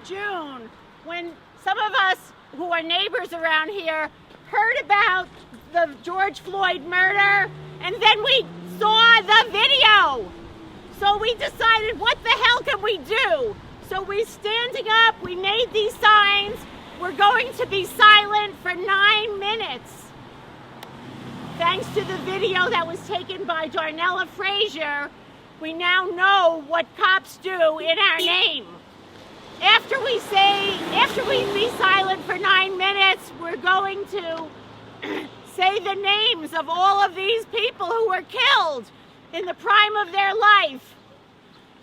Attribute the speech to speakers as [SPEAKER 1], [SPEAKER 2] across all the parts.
[SPEAKER 1] June, when some of us who are neighbors around here heard about the George Floyd murder, and then we saw the video. So we decided, what the hell can we do? So we're standing up, we made these signs. We're going to be silent for 9 minutes. Thanks to the video that was taken by Darnella Frazier, we now know what cops do in our name. After we be silent for 9 minutes, we're going to say the names of all of these people who were killed in the prime of their life.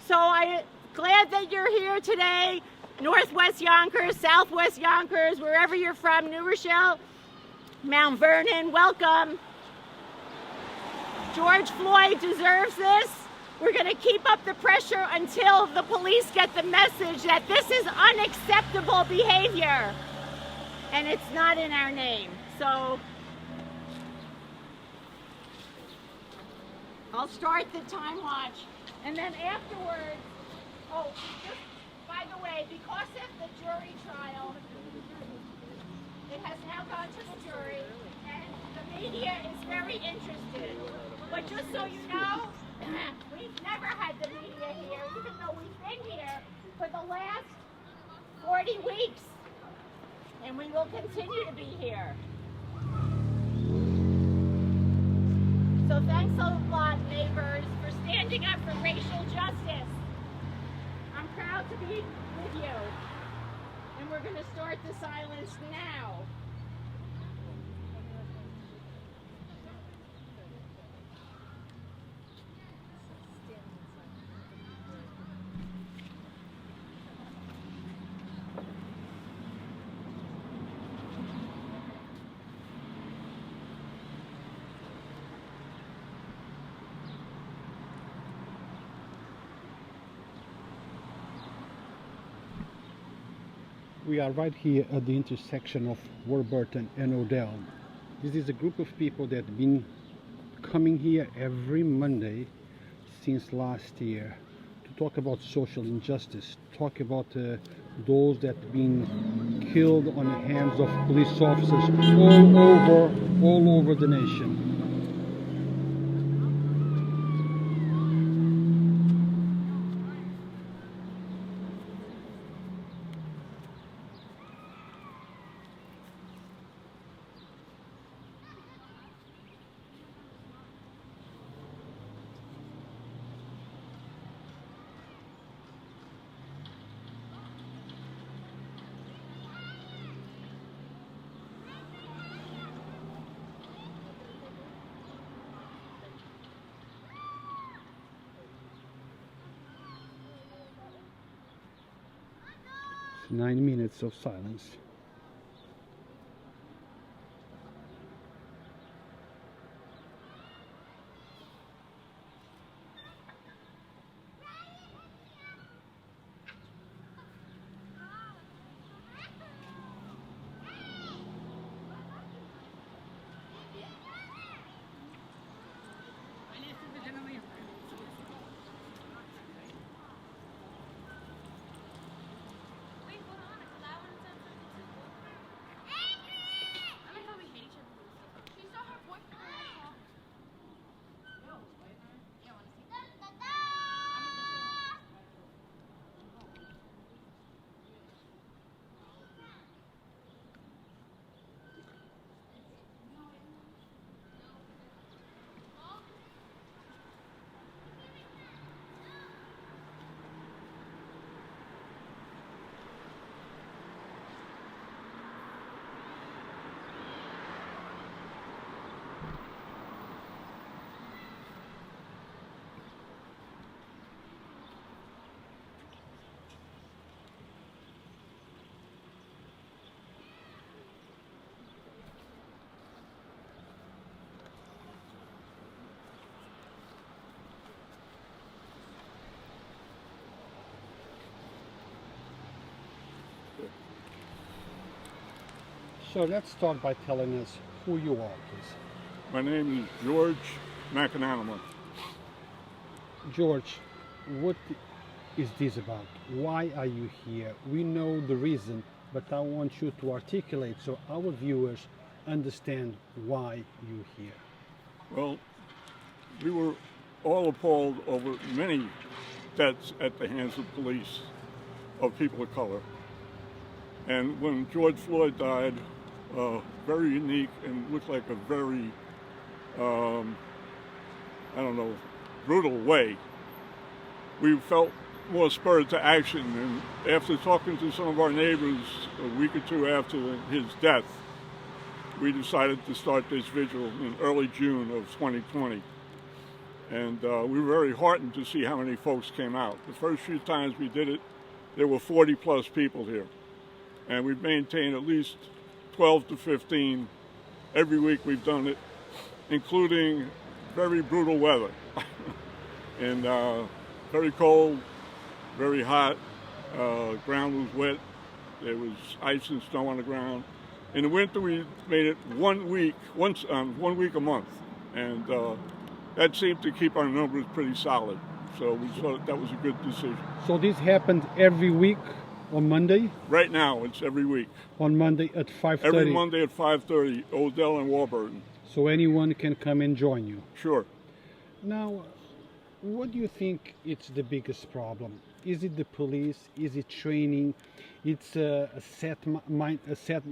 [SPEAKER 1] So I'm glad that you're here today. Northwest Yonkers, Southwest Yonkers, wherever you're from, New Rochelle, Mount Vernon, welcome. George Floyd deserves this. We're going to keep up the pressure until the police get the message that this is unacceptable behavior and it's not in our name. So I'll start the time watch, and then afterwards, just by the way, because of the jury trial, it has now gone to the jury, and the media is very interested. But just so you know, we've never had the media here, even though we've been here for the last 40 weeks, and we will continue to be here. So thanks a lot, neighbors, for standing up for racial justice. I'm proud to be with you. And we're going to start the silence now.
[SPEAKER 2] We are right here at the intersection of Warburton and Odell. This is a group of people that have been coming here every Monday since last year to talk about social injustice, talk about those that have been killed on the hands of police officers all over the nation. It's 9 minutes of silence. So let's start by telling us who you are, please.
[SPEAKER 3] My name is George McNamara.
[SPEAKER 2] George, what is this about? Why are you here? We know the reason, but I want you to articulate so our viewers understand why you're here.
[SPEAKER 3] Well, we were all appalled over many deaths at the hands of police of people of color. And when George Floyd died, very unique and looked like a very, brutal way, we felt more spurred to action. And after talking to some of our neighbors a week or two after his death, we decided to start this vigil in early June of 2020. And we were very heartened to see how many folks came out. The first few times we did it, there were 40 plus people here. And we've maintained at least 12 to 15 every week we've done it, including very brutal weather. And very cold, very hot, ground was wet, there was ice and snow on the ground. In the winter we made it 1 week a month, and that seemed to keep our numbers pretty solid. So we thought that was a good decision.
[SPEAKER 2] So this happened every week on Monday?
[SPEAKER 3] Right now it's every week.
[SPEAKER 2] On Monday at 5:30?
[SPEAKER 3] Every Monday at 5:30, Odell and Warburton.
[SPEAKER 2] So anyone can come and join you?
[SPEAKER 3] Sure.
[SPEAKER 2] Now, what do you think is the biggest problem? Is it the police? Is it training? It's a mindset.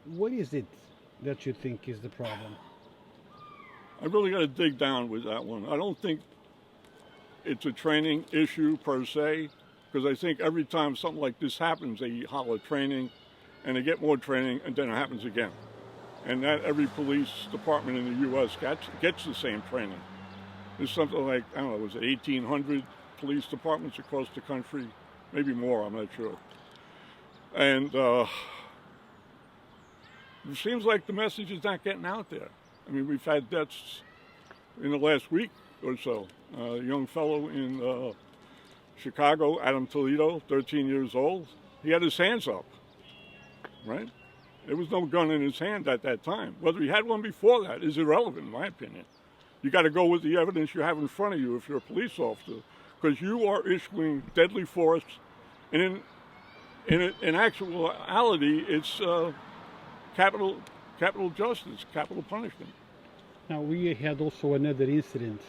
[SPEAKER 2] What is it that you think is the problem?
[SPEAKER 3] I really got to dig down with that one. I don't think it's a training issue per se, because I think every time something like this happens, they holler training, and they get more training, and then it happens again. And not every police department in the U.S. gets the same training. There's something like, I don't know, was it 1,800 police departments across the country? Maybe more, I'm not sure. And it seems like the message is not getting out there. I mean, we've had deaths in the last week or so. A young fellow in Chicago, Adam Toledo, 13 years old, he had his hands up, right? There was no gun in his hand at that time. Whether he had one before that is irrelevant, in my opinion. You got to go with the evidence you have in front of you if you're a police officer, because you are issuing deadly force, and in actuality, it's capital justice, capital punishment.
[SPEAKER 2] Now, we had also another incident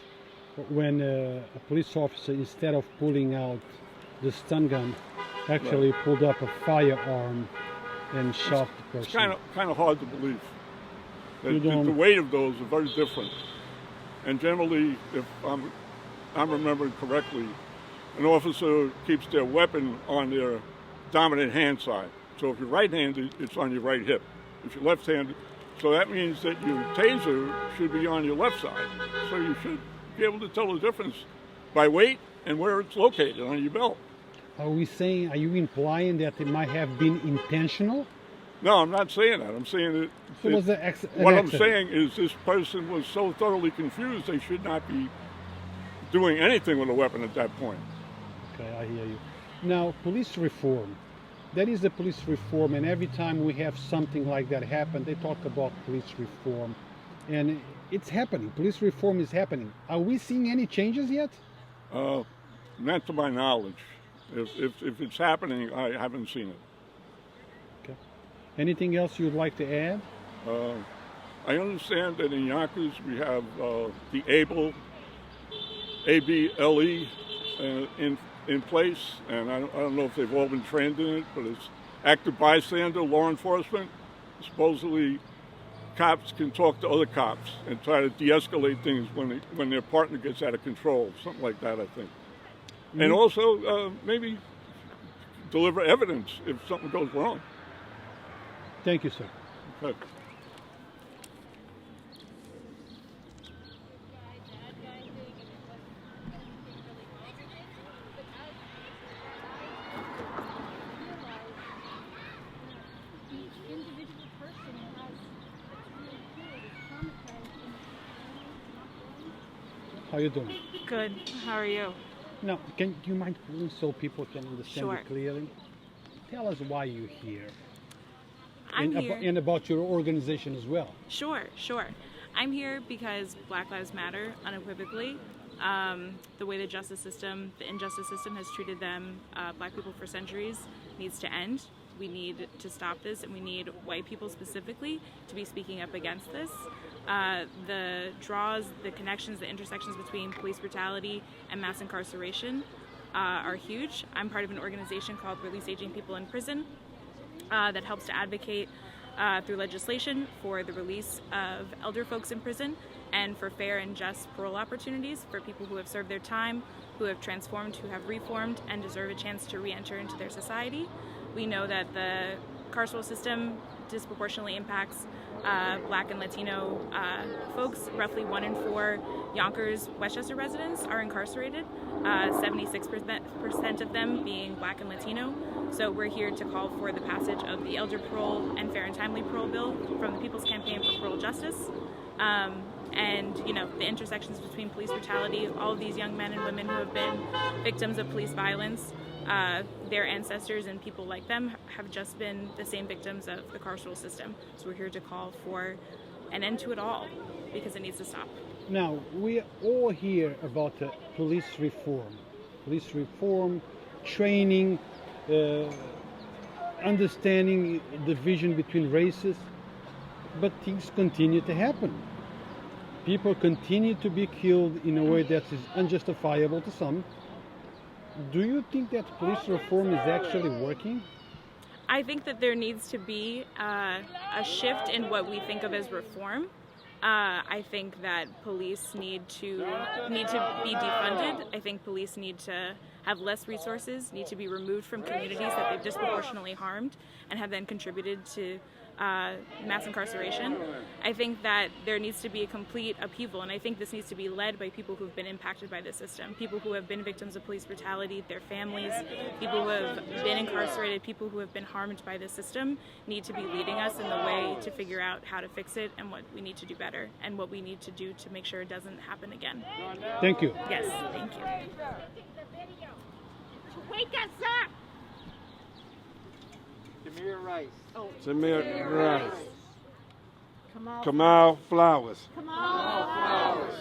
[SPEAKER 2] when a police officer, instead of pulling out the stun gun, actually pulled up a firearm and shot the person.
[SPEAKER 3] It's kind of hard to believe. The weight of those are very different. And generally, if I'm remembering correctly, an officer keeps their weapon on their dominant hand side. So if you're right-handed, it's on your right hip. If you're left-handed, so that means that your taser should be on your left side. So you should be able to tell the difference by weight and where it's located on your belt.
[SPEAKER 2] Are you implying that it might have been intentional?
[SPEAKER 3] No, I'm not saying that. I'm saying that I'm saying is this person was so thoroughly confused they should not be doing anything with a weapon at that point.
[SPEAKER 2] Okay, I hear you. Now, police reform. That is the police reform, and every time we have something like that happen, they talk about police reform. And it's happening. Police reform is happening. Are we seeing any changes yet?
[SPEAKER 3] Not to my knowledge. If it's happening, I haven't seen it.
[SPEAKER 2] Okay. Anything else you'd like to add?
[SPEAKER 3] I understand that in Yonkers we have the ABLE, A-B-L-E, in place, and I don't know if they've all been trained in it, but it's active bystander law enforcement. Supposedly, cops can talk to other cops and try to de-escalate things when their partner gets out of control, something like that, I think. Mm-hmm. And also maybe deliver evidence if something goes wrong.
[SPEAKER 2] Thank you, sir.
[SPEAKER 3] Okay.
[SPEAKER 2] How you doing?
[SPEAKER 4] Good. How are you?
[SPEAKER 2] Now, do you mind so people can understand
[SPEAKER 4] Sure.
[SPEAKER 2] it clearly? Tell us why you're here.
[SPEAKER 4] I'm here.
[SPEAKER 2] And about your organization as well.
[SPEAKER 4] Sure. I'm here because Black Lives Matter, unequivocally. The way the justice system, the injustice system has treated them, black people for centuries, needs to end. We need to stop this, and we need white people specifically to be speaking up against this. The draws, the connections, the intersections between police brutality and mass incarceration are huge. I'm part of an organization called Release Aging People in Prison that helps to advocate through legislation for the release of elder folks in prison and for fair and just parole opportunities for people who have served their time, who have transformed, who have reformed, and deserve a chance to re-enter into their society. We know that the carceral system disproportionately impacts Black and Latino folks. Roughly 1 in 4 Yonkers, Westchester residents are incarcerated, 76% of them being Black and Latino. So we're here to call for the passage of the Elder Parole and Fair and Timely Parole Bill from the People's Campaign for Parole Justice. And you know, the intersections between police brutality, all of these young men and women who have been victims of police violence, their ancestors and people like them have just been the same victims of the carceral system. So we're here to call for an end to it all because it needs to stop.
[SPEAKER 2] Now, we all hear about police reform, training, understanding the division between races, but things continue to happen. People continue to be killed in a way that is unjustifiable to some. Do you think that police reform is actually working?
[SPEAKER 4] I think that there needs to be a shift in what we think of as reform. I think that police need to be defunded. I think police need to have less resources, need to be removed from communities that they've disproportionately harmed and have then contributed to mass incarceration. I think that there needs to be a complete upheaval, and I think this needs to be led by people who've been impacted by this system, people who have been victims of police brutality, their families, people who have been incarcerated, people who have been harmed by this system need to be leading us in the way to figure out how to fix it and what we need to do better and what we need to do to make sure it doesn't happen again.
[SPEAKER 2] Thank you.
[SPEAKER 4] Yes, thank you.
[SPEAKER 1] Wake us up!
[SPEAKER 5] Samir Rice.
[SPEAKER 6] Samir Rice.
[SPEAKER 1] Kamal
[SPEAKER 6] Kamal Flowers.
[SPEAKER 1] Flowers.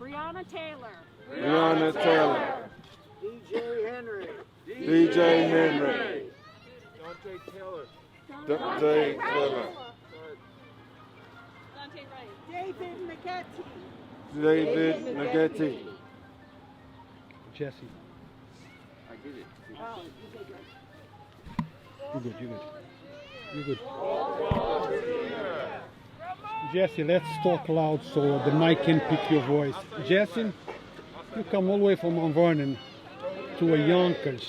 [SPEAKER 1] Breonna Taylor.
[SPEAKER 6] Breonna Taylor.
[SPEAKER 5] DJ Henry.
[SPEAKER 6] DJ Henry.
[SPEAKER 5] Dante Taylor.
[SPEAKER 6] Dante Taylor.
[SPEAKER 1] David McGetty.
[SPEAKER 6] David McGetty.
[SPEAKER 2] Jesse.
[SPEAKER 5] I did it.
[SPEAKER 2] You're good. Jesse, let's talk loud so the mic can pick your voice. Jesse, you come all the way from Mount Vernon to a Yonkers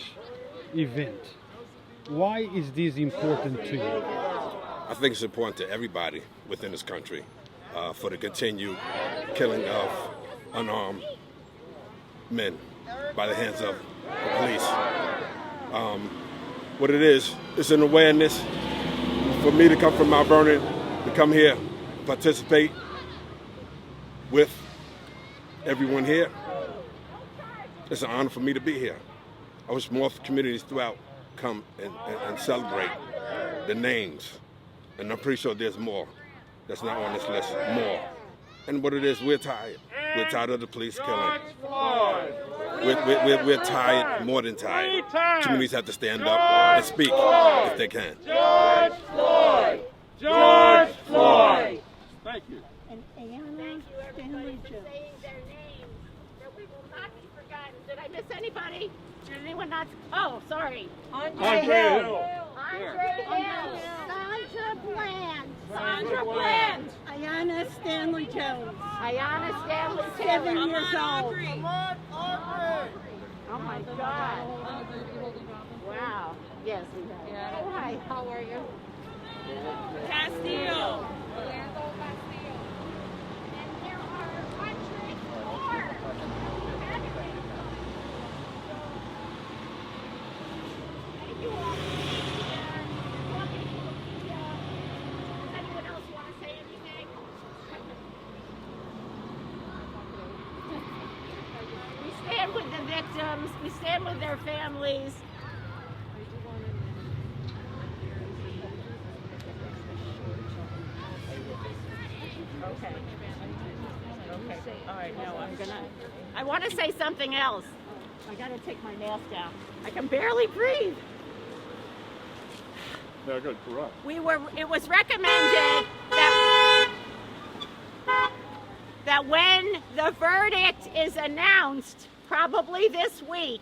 [SPEAKER 2] event. Why is this important to you?
[SPEAKER 7] I think it's important to everybody within this country for the continued killing of unarmed men by the hands of the police. What it is, it's an awareness for me to come from Mount Vernon, to come here, participate with everyone here. It's an honor for me to be here. I wish more communities throughout come and celebrate the names. And I'm pretty sure there's more that's not on this list, more. And what it is, we're tired. We're tired of the police killing. We're tired, more than tired. Communities have to stand up and speak if they can.
[SPEAKER 6] George Floyd! George Floyd!
[SPEAKER 5] Thank you.
[SPEAKER 1] And Anna Stanley Jones. Saying their names, that we will not be forgotten. Did I miss anybody? Did anyone not? Oh, sorry.
[SPEAKER 6] Andre Hill.
[SPEAKER 1] Andre Hill. Sandra Bland. Sandra Bland. Ayanna Stanley Jones. Ayanna Stanley 7 years old.
[SPEAKER 5] Come on, Aubrey.
[SPEAKER 1] Oh my God. Wow. Yes, we have. Oh, hi. How are you?
[SPEAKER 4] Castillo.
[SPEAKER 1] And there are hundreds more. Thank you all. Does anyone else want to say anything? We stand with the victims. We stand with their families. Okay. Okay. All right. right, no, I want to say something else. I gotta take my mask down. I can barely breathe.
[SPEAKER 3] Yeah, good, correct.
[SPEAKER 1] It was recommended that when the verdict is announced, probably this week,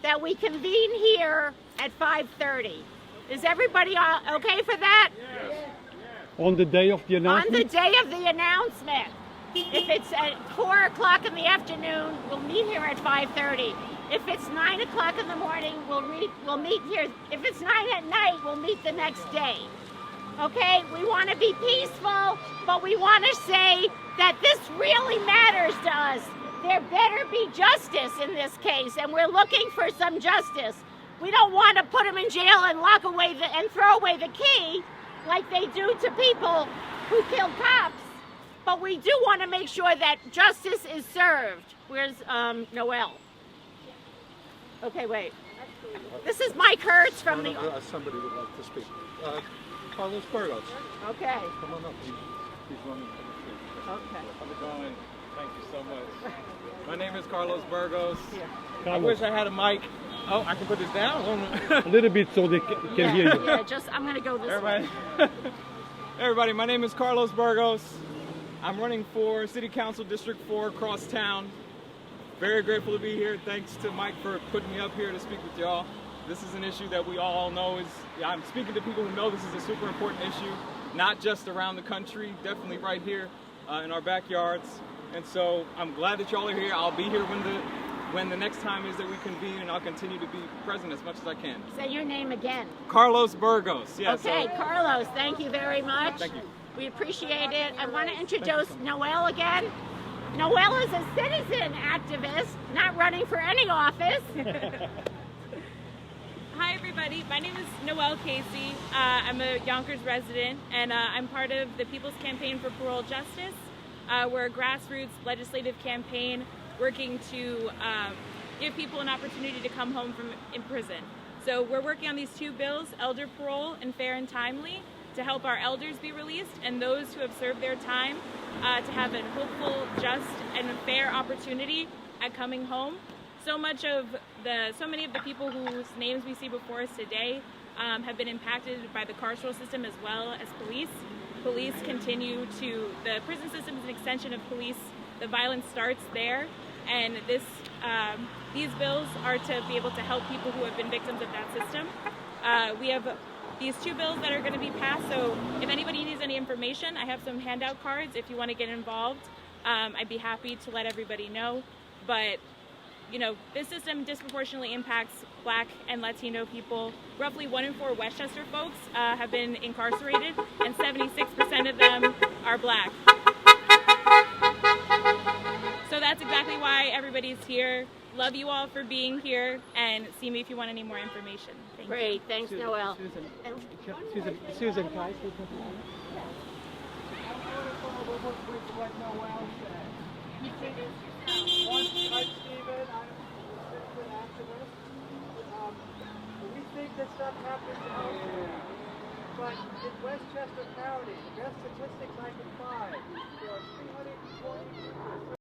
[SPEAKER 1] that we convene here at 5:30. Is everybody okay for that?
[SPEAKER 3] Yes.
[SPEAKER 2] On the day of the
[SPEAKER 1] On
[SPEAKER 2] announcement?
[SPEAKER 1] the day of the announcement. If it's at 4 o'clock in the afternoon, we'll meet here at 5:30. If it's 9 o'clock in the morning, we'll meet here. If it's 9 at night, we'll meet the next day. Okay? We want to be peaceful, but we want to say that this really matters to us. There better be justice in this case, and we're looking for some justice. We don't want to put them in jail and lock away and throw away the key like they do to people who kill cops. But we do want to make sure that justice is served. Where's Noel? Okay, wait. This is Mike Hertz from the...
[SPEAKER 6] Somebody would like to speak. Carlos Burgos.
[SPEAKER 1] Okay.
[SPEAKER 6] Come on up. He's running for the street.
[SPEAKER 1] Okay.
[SPEAKER 8] How's it going? Thank you so much. My name is Carlos Burgos. I
[SPEAKER 2] Carlos.
[SPEAKER 8] wish I had a mic. Oh, I can put this down?
[SPEAKER 2] A little bit so they can hear you.
[SPEAKER 1] Yeah, I'm going to go this way.
[SPEAKER 8] Everybody, my name is Carlos Burgos. I'm running for City Council District 4 across town. Very grateful to be here. Thanks to Mike for putting me up here to speak with y'all. This is an issue that we all know I'm speaking to people who know this is a super important issue, not just around the country, definitely right here in our backyards. And so I'm glad that y'all are here. I'll be here when the next time is that we convene, and I'll continue to be present as much as I can.
[SPEAKER 1] Say your name again.
[SPEAKER 8] Carlos Burgos. Yes.
[SPEAKER 1] Okay, Carlos, thank you very much.
[SPEAKER 8] Thank you.
[SPEAKER 1] We appreciate it. I want to introduce Noel again. Noel is a citizen activist, not running for any office.
[SPEAKER 4] Hi everybody, my name is Noelle Casey. I'm a Yonkers resident, and I'm part of the People's Campaign for Parole Justice. We're a grassroots legislative campaign working to give people an opportunity to come home from in prison. So we're working on these two bills, elder parole and fair and timely, to help our elders be released and those who have served their time to have a hopeful, just, and fair opportunity at coming home. So many of the people whose names we see before us today have been impacted by the carceral system as well as police. Police continue to, the prison system is an extension of police. The violence starts there, and these bills are to be able to help people who have been victims of that system. We have these two bills that are going to be passed, so if anybody needs any information, I have some handout cards if you want to get involved. I'd be happy to let everybody know, but you know, this system disproportionately impacts Black and Latino people. Roughly 1 in 4 Westchester folks have been incarcerated, and 76% of them are Black. So that's exactly why everybody's here. Love you all for being here, and see me if you want any more information. Thank you.
[SPEAKER 1] Great, thanks, Noel.
[SPEAKER 2] Susan, can I say something?
[SPEAKER 9] We think this stuff happens elsewhere, but in Westchester County, the best statistics I can find, there are 320